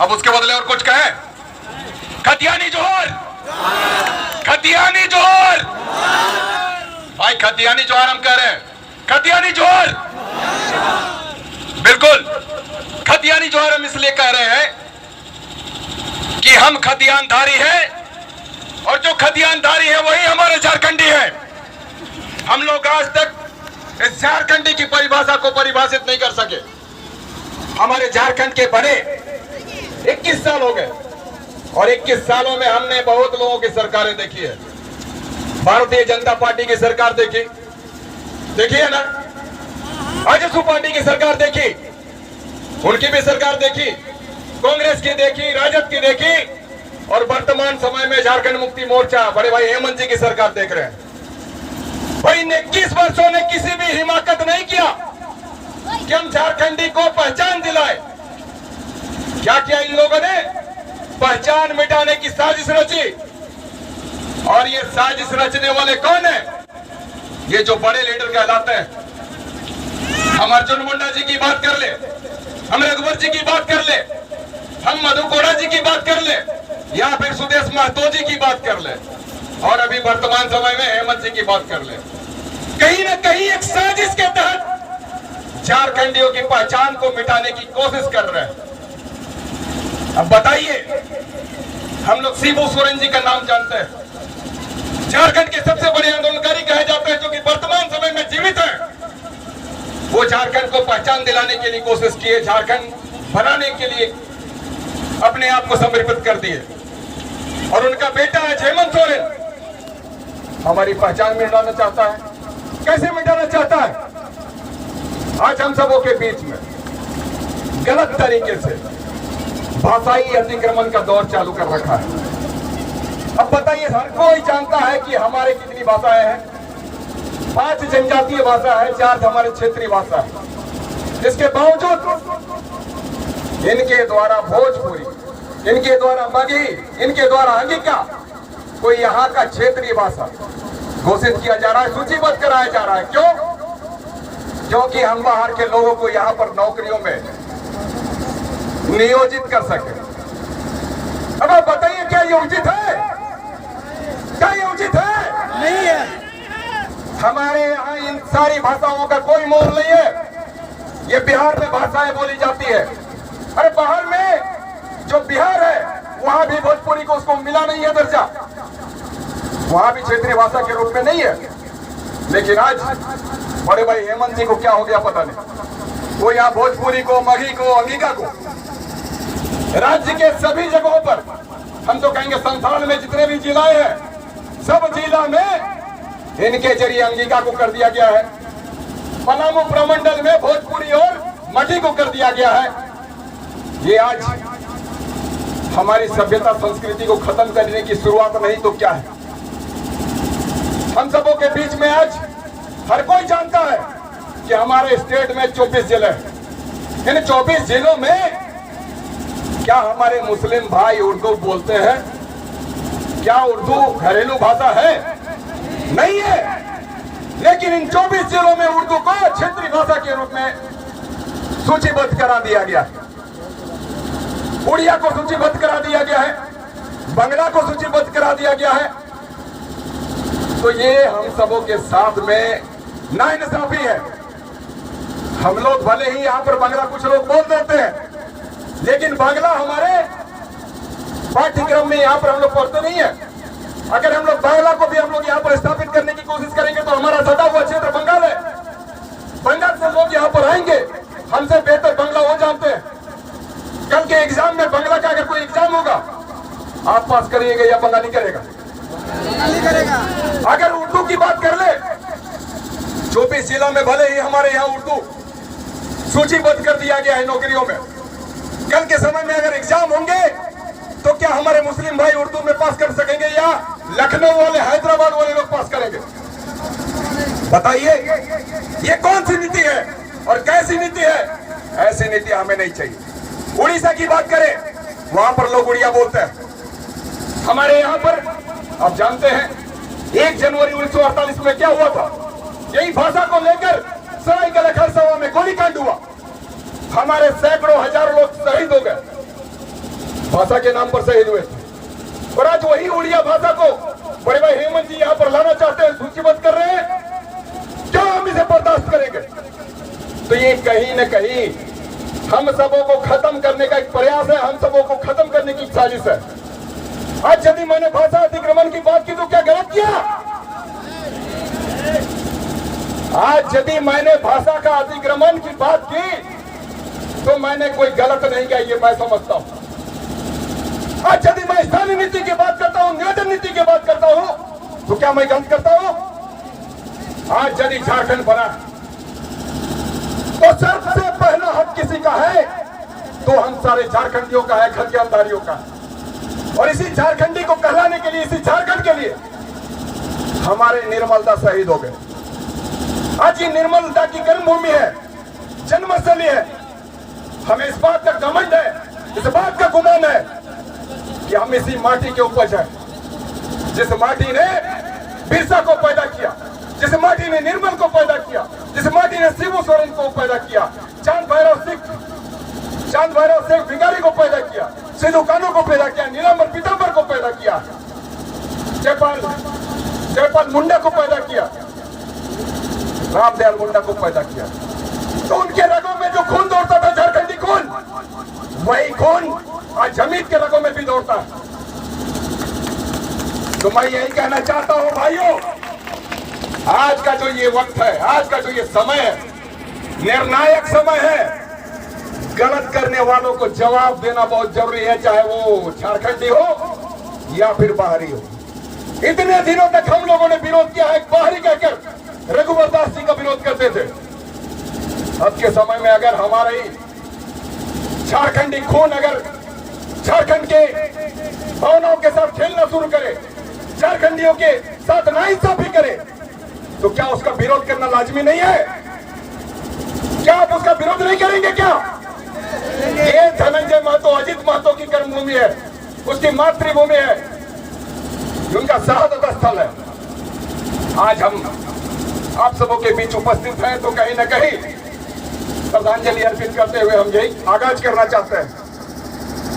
अब उसके बदले और कुछ कहे? खतियानी जोहर, खतियानी जोहर। भाई खतियानी जोहर हम कह रहे हैं, खतियानी जोहर। बिल्कुल खतियानी जोहर हम इसलिए कह रहे हैं कि हम खतियानधारी हैं और जो खतियानधारी है वही हमारे झारखंडी है। हम लोग आज तक इस झारखंडी की परिभाषा को परिभाषित नहीं कर सके। हमारे झारखंड के बने 21 साल हो गए और 21 सालों में हमने बहुत लोगों की सरकारें देखी है। भारतीय जनता पार्टी की सरकार देखी है ना, आजसू पार्टी की सरकार देखी, उनकी भी सरकार देखी, कांग्रेस की देखी, राजद की देखी और वर्तमान समय में झारखंड मुक्ति मोर्चा बड़े भाई हेमंत जी की सरकार देख रहे हैं। भाई इन 21 वर्षों ने किसी भी हिमाकत नहीं किया कि हम झारखंडी को पहचान दिलाए। क्या किया इन लोगों ने? पहचान मिटाने की साजिश रची। और ये साजिश रचने वाले कौन है? ये जो बड़े लीडर कहलाते हैं। हम अर्जुन मुंडा जी की बात कर ले, हम रघुवर जी की बात कर ले, हम मधु कोड़ा जी की बात कर ले या फिर सुदेश महतो जी की बात कर ले और अभी वर्तमान समय में हेमंत जी की बात कर ले। कहीं ना कहीं एक साजिश के तहत झारखंडियों की पहचान को मिटाने की कोशिश कर रहे हैं। अब बताइए, हम लोग शिबू सोरेन जी का नाम जानते हैं, झारखंड के सबसे बड़े आंदोलनकारी कहे जाते हैं, जो कि वर्तमान समय में जीवित हैं। वो झारखंड को पहचान दिलाने के लिए कोशिश किए, झारखंड बनाने के लिए अपने आप को समर्पित कर दिए और उनका बेटा है हेमंत सोरेन हमारी पहचान मिटाना चाहता है। कैसे मिटाना चाहता है? आज हम सबों के बीच में गलत तरीके से भाषाई अतिक्रमण का दौर चालू कर रखा है। अब बताइए, हर कोई जानता है कि हमारे कितनी भाषाएं हैं। 5 जनजातीय भाषा है, 4 हमारे क्षेत्रीय भाषा है। इसके बावजूद इनके द्वारा भोजपुरी, इनके द्वारा मगही, इनके द्वारा अंगिका कोई यहाँ का क्षेत्रीय भाषा घोषित किया जा रहा है, सूचीबद्ध कराया जा रहा है। क्यों? क्योंकि हम बाहर के लोगों को यहाँ पर नौकरियों में नियोजित कर सके। अब आप बताइए, क्या ये उचित है? क्या ये उचित है? नहीं है। हमारे यहाँ इन सारी भाषाओं का कोई मोल नहीं है। ये बिहार में भाषाएं बोली जाती है। अरे बाहर में जो बिहार है वहां भी भोजपुरी को उसको मिला नहीं है दर्जा, वहां भी क्षेत्रीय भाषा के रूप में नहीं है। लेकिन आज बड़े भाई हेमंत जी को क्या हो गया पता नहीं, वो यहाँ भोजपुरी को, मगही को, अंगिका को राज्य के सभी जगहों पर, हम तो कहेंगे संस्थान में जितने भी जिलाएं हैं, सब जिला में इनके जरिए अंगिका को कर दिया गया है। पलामू प्रमंडल में भोजपुरी और मगही को कर दिया गया है। ये आज हमारी सभ्यता संस्कृति को खत्म करने की शुरुआत नहीं तो क्या है? हम सबों के बीच में आज हर कोई जानता है कि हमारे स्टेट में 24 जिले हैं। इन 24 जिलों में क्या हमारे मुस्लिम भाई उर्दू बोलते हैं? क्या उर्दू घरेलू भाषा है? नहीं है। लेकिन इन 24 जिलों में उर्दू को क्षेत्रीय भाषा के रूप में सूचीबद्ध करा दिया गया है। उड़िया को सूचीबद्ध करा दिया गया है, बंगला को सूचीबद्ध करा दिया गया है। तो ये हम सबों के साथ में नाइंसाफी है। हम लोग भले ही यहाँ पर बंगला कुछ लोग बोल देते हैं, लेकिन बांग्ला हमारे पाठ्यक्रम में यहाँ पर हम लोग पढ़ते नहीं है। अगर हम लोग बांग्ला को भी हम लोग यहाँ पर स्थापित करने की कोशिश करेंगे तो हमारा सटा हुआ क्षेत्र बंगाल है, बंगाल से लोग यहाँ पर आएंगे, हमसे बेहतर बांग्ला वो जानते हैं। कल के एग्जाम में बांग्ला का अगर कोई एग्जाम होगा, आप पास करिएगा या बंगाली करेगा? अगर उर्दू की बात कर ले, 24 जिला में भले ही हमारे यहाँ उर्दू सूचीबद्ध कर दिया गया है नौकरियों में, कल के समय में अगर एग्जाम होंगे तो क्या हमारे मुस्लिम भाई उर्दू में पास कर सकेंगे या लखनऊ वाले, हैदराबाद वाले लोग पास करेंगे? बताइए, ये कौन सी नीति है और कैसी नीति है? ऐसी नीति हमें नहीं चाहिए। उड़ीसा की बात करें, वहां पर लोग उड़िया बोलते हैं। हमारे यहाँ पर आप जानते हैं 1 जनवरी 1948 में क्या हुआ था? यही भाषा को लेकर सरायकेला खरसावां में गोलीकांड हुआ। हमारे सैकड़ों हजारों लोग शहीद हो गए। भाषा के नाम पर शहीद हुए थे। और आज वही उड़िया भाषा को बड़े भाई हेमंत जी यहाँ पर लाना चाहते हैं, सूचीबद्ध कर रहे हैं। क्या हम इसे बर्दाश्त करेंगे? तो ये कहीं न कहीं हम सबों को खत्म करने का एक प्रयास है, हम सबों को खत्म करने की साजिश है। आज यदि मैंने भाषा अतिक्रमण की बात की तो क्या गलत किया? आज यदि मैंने भाषा का अतिक्रमण की बात की तो मैंने कोई गलत नहीं किया, ये मैं समझता हूं। आज यदि मैं स्थानीय नीति की बात करता हूं, नियोजन नीति की बात करता हूं, तो क्या मैं गलत करता हूं? आज यदि झारखंड बना तो सबसे पहला हक किसी का है तो हम सारे झारखंडियों का है, खतियानदारियों का। और इसी झारखंडी को कहलाने के लिए, इसी झारखंड के लिए हमारे निर्मलदा शहीद हो गए। आज ये निर्मलदा की कर्मभूमि है, जन्मस्थली है। हमें इस बात का घमंड है, इस बात का गुमान है कि हम इसी माटी के उपज है, जिस माटी ने बिरसा को पैदा किया, जिस माटी ने निर्मल को पैदा किया, जिस माटी ने शिबू सोरेन को पैदा किया, चांद भैरव शेख भिखारी को पैदा किया, सिद्धू कान्हू को पैदा किया, नीलांबर पीतांबर को पैदा किया, जयपाल मुंडा को पैदा किया, रामदयाल मुंडा को पैदा किया। तो उनके रगों में जो खून दौड़ता था, झारखंडी खून, वही खून आज हमीद के रगों में भी दौड़ता है। तो मैं यही कहना चाहता हूं भाइयों, आज का जो ये वक्त है, आज का जो ये समय है, निर्णायक समय है। गलत करने वालों को जवाब देना बहुत जरूरी है, चाहे वो झारखंडी हो या फिर बाहरी हो। इतने दिनों तक हम लोगों ने विरोध किया है, बाहरी कहकर रघुवर दास जी का विरोध करते थे। अब के समय में अगर हमारे झारखंडी खून अगर झारखंड के भावनाओं के साथ खेलना शुरू करे, झारखंडियों के साथ नाइंसाफी करे, तो क्या उसका विरोध करना लाजमी नहीं है? क्या आप उसका विरोध नहीं करेंगे? क्या ये धनंजय महतो, अजित महतो की कर्मभूमि है, उसकी मातृभूमि है, उनका शहादत स्थल है। आज हम आप सबों के बीच उपस्थित हैं तो कहीं न कहीं श्रद्धांजलि अर्पित करते हुए हम यही आगाज करना चाहते हैं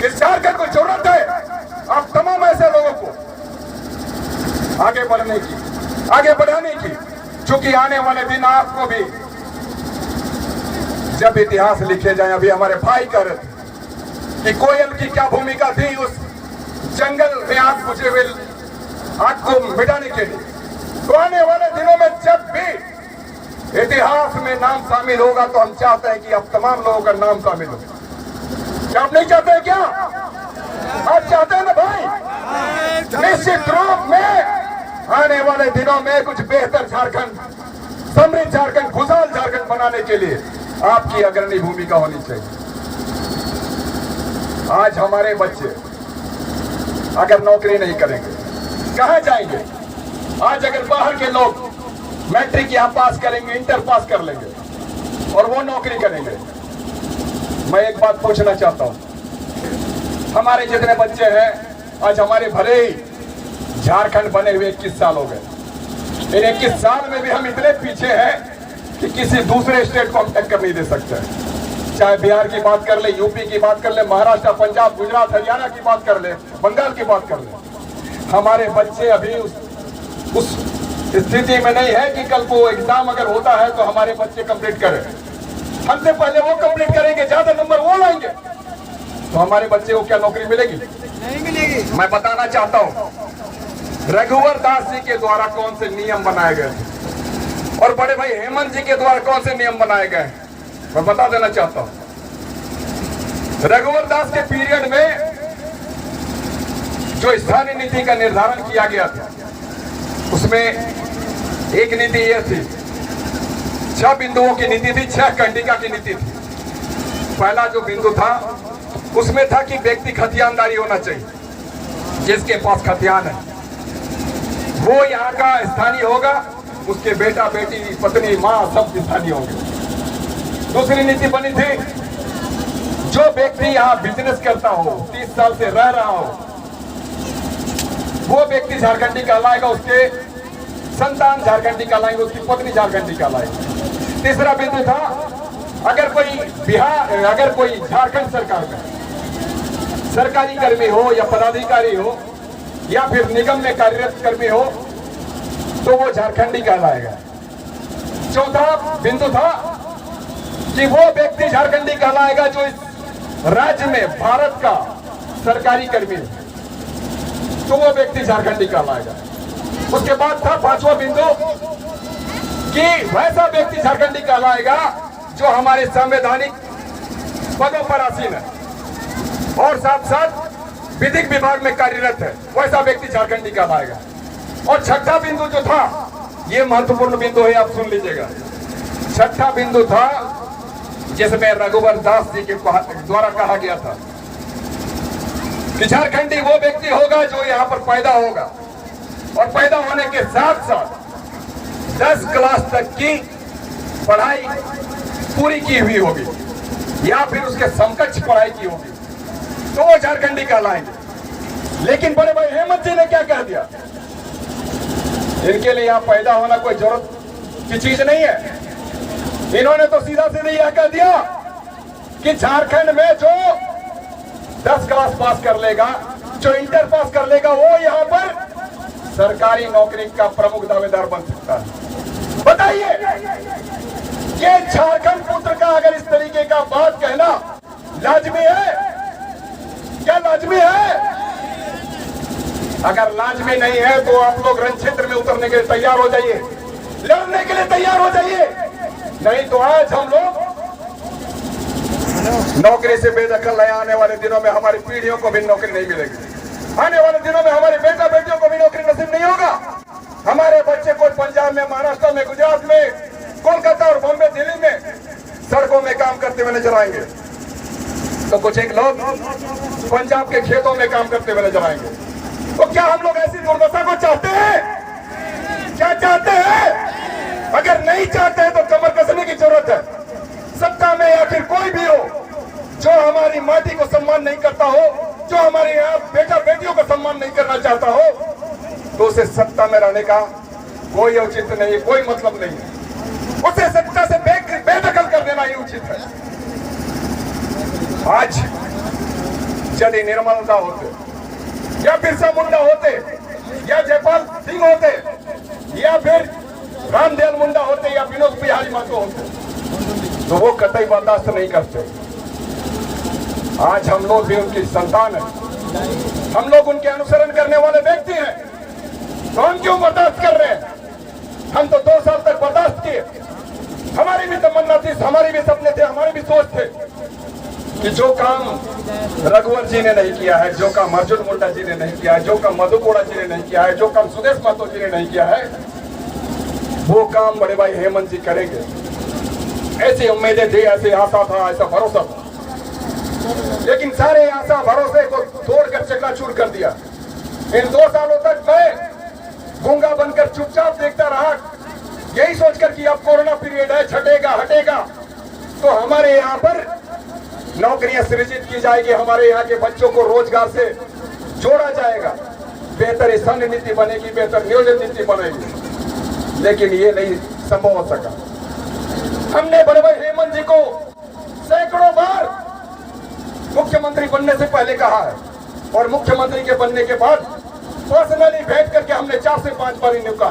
कि झारखंड को जरूरत है आप तमाम ऐसे लोगों को आगे बढ़ने की, आगे बढ़ाने की, क्योंकि आने वाले दिन आपको भी जब इतिहास लिखे जाए, अभी हमारे भाई कह रहे थे कि कोयल की क्या भूमिका थी उस जंगल में आग बुझे हुए आग को मिटाने के लिए। तो आने वाले दिनों में जब भी इतिहास में नाम शामिल होगा तो हम चाहते हैं कि अब तमाम लोगों का नाम शामिल हो। क्या आप नहीं चाहते हैं? क्या आप चाहते हैं ना भाई? निश्चित रूप में आने वाले दिनों में कुछ बेहतर झारखंड, समृद्ध झारखंड, खुशहाल झारखंड बनाने के लिए आपकी अग्रणी भूमिका होनी चाहिए। आज हमारे बच्चे अगर नौकरी नहीं करेंगे कहां जाएंगे? आज अगर बाहर के लोग मैट्रिक यहां पास करेंगे, इंटर पास कर लेंगे और वो नौकरी करेंगे, मैं एक बात पूछना चाहता हूं, हमारे जितने बच्चे हैं आज हमारे भले ही झारखंड बने हुए 21 साल हो गए, इन 21 साल में भी हम इतने पीछे हैं कि किसी दूसरे स्टेट को हम टक्कर नहीं दे सकते। चाहे बिहार की बात कर ले, यूपी की बात कर ले, महाराष्ट्र, पंजाब, गुजरात, हरियाणा की बात कर ले, बंगाल की बात कर ले, हमारे बच्चे अभी उस स्थिति में नहीं है कि कल को एग्जाम अगर होता है तो हमारे बच्चे कंप्लीट करें। हमसे पहले वो कंप्लीट करेंगे, ज्यादा नंबर वो लाएंगे, तो हमारे बच्चे को क्या नौकरी मिलेगी? नहीं मिलेगी। मैं बताना चाहता हूं रघुवर दास जी के द्वारा कौन से नियम बनाए गए थे और बड़े भाई हेमंत जी के द्वारा कौन से नियम बनाए गए, मैं बता देना चाहता हूं। रघुवर दास के पीरियड में जो स्थानीय नीति का निर्धारण किया गया था उसमें एक नीति यह थी, 6 बिंदुओं की नीति थी, 6 कंडिका की नीति थी। पहला जो बिंदु था उसमें था कि व्यक्ति खतियानदारी होना चाहिए, जिसके पास खतियान है वो यहाँ का स्थानीय होगा, उसके बेटा बेटी पत्नी माँ सब स्थानीय होंगे। दूसरी नीति बनी थी, जो व्यक्ति यहाँ बिजनेस करता हो, 30 साल से रह रहा हो, वो व्यक्ति झारखंडी कहलाएगा, उसके संतान झारखंडी कहलाएंगे, उसकी पत्नी झारखंडी कहलाएगी। तीसरा बिंदु था, अगर कोई झारखंड सरकार में सरकारी कर्मी हो या पदाधिकारी हो या फिर निगम में कार्यरत कर्मी हो तो वो झारखंडी कहलाएगा। चौथा बिंदु था कि वो व्यक्ति झारखंडी कहलाएगा जो इस राज्य में भारत का सरकारी कर्मी है, तो वो व्यक्ति झारखंडी कहलाएगा। उसके बाद था पांचवा बिंदु कि वैसा व्यक्ति झारखंडी कहलाएगा जो हमारे संवैधानिक पदों पर आसीन है और साथ साथ विधिक विभाग में कार्यरत है, वैसा व्यक्ति झारखंडी कहलाएगा। और छठा बिंदु जो था, ये महत्वपूर्ण बिंदु है, आप सुन लीजिएगा। छठा बिंदु था जिसमें रघुवर दास जी के द्वारा कहा गया था कि झारखंडी वो व्यक्ति होगा जो यहाँ पर पैदा होगा और पैदा होने के साथ साथ 10 क्लास तक की पढ़ाई पूरी की हुई होगी या फिर उसके समकक्ष पढ़ाई की होगी, तो वो झारखंडी कहलाएंगे। लेकिन बड़े भाई हेमंत जी ने क्या कह दिया, इनके लिए यहाँ पैदा होना कोई जरूरत की चीज नहीं है। इन्होंने तो सीधा सीधा यह कह दिया कि झारखंड में जो 10 क्लास पास कर लेगा, जो इंटर पास कर लेगा, वो यहाँ पर सरकारी नौकरी का प्रमुख दावेदार बन सकता है। बताइए, ये झारखंड पुत्र का अगर इस तरीके का बात कहना लाजमी है? क्या लाजमी है? अगर लाजमी नहीं है तो आप लोग रण क्षेत्र में उतरने के लिए तैयार हो जाइए, लड़ने के लिए तैयार हो जाइए। नहीं तो आज हम लोग नौकरी से बेदखल है। आने वाले दिनों में हमारी पीढ़ियों को भी नौकरी नहीं मिलेगी। आने वाले दिनों में हमारे बेटा बेटियों को भी नौकरी नसीब नहीं होगा। हमारे बच्चे को पंजाब में, महाराष्ट्र में, गुजरात में, कोलकाता और बॉम्बे, दिल्ली में सड़कों में काम करते हुए नजर आएंगे, तो कुछ एक लोग पंजाब के खेतों में काम करते हुए नजर आएंगे। तो क्या हम लोग ऐसी दुर्दशा को चाहते हैं? क्या चाहते हैं? अगर नहीं चाहते हैं तो कमर कसने की जरूरत है। सत्ता में या फिर कोई भी हो जो हमारी माटी को सम्मान नहीं करता हो, जो हमारे यहाँ बेटा बेटियों को सम्मान नहीं करना चाहता हो, तो उसे सत्ता में रहने का कोई औचित्य नहीं, कोई मतलब नहीं है। उसे सत्ता से बेदखल कर देना ही उचित है। आज यदि निर्मलता होते या बिरसा मुंडा होते या जयपाल सिंह होते या फिर रामदयाल मुंडा होते या विनोद बिहारी महतो होते, तो वो कतई बर्दाश्त नहीं करते। आज हम लोग भी उनकी संतान है, हम लोग उनके अनुसरण करने वाले व्यक्ति हैं, तो हम क्यों बर्दाश्त कर रहे हैं? हम तो 2 साल तक बर्दाश्त किए। हमारी भी तमन्ना थी, हमारे भी सपने थे, हमारी भी सोच थे कि जो काम रघुवर जी ने नहीं किया है, जो काम अर्जुन मुंडा जी ने नहीं किया है, जो काम मधु कोड़ा जी ने नहीं किया है, जो काम सुदेश महतो जी ने नहीं किया है, वो काम बड़े भाई हेमंत जी करेंगे। ऐसी उम्मीदें थी, ऐसी आशा था, ऐसा भरोसा था, लेकिन सारे आशा भरोसे को तोड़कर चकनाचूर कर दिया। इन 2 सालों तक मैं गूंगा बनकर चुपचाप देखता रहा, यही सोचकर कि अब कोरोना पीरियड है, छटेगा हटेगा तो हमारे यहाँ पर नौकरियां सृजित की जाएगी, हमारे यहाँ के बच्चों को रोजगार से जोड़ा जाएगा, बेहतर स्थानीय नीति बनेगी, बेहतर नियोजन नीति बनेगी। लेकिन ये नहीं संभव हो सका। हमने बड़े भाई हेमंत जी को सैकड़ों बार मुख्यमंत्री बनने से पहले कहा है और मुख्यमंत्री के बनने के बाद पर्सनली भेंट करके हमने 4 से 5 बार इन्हें कहा।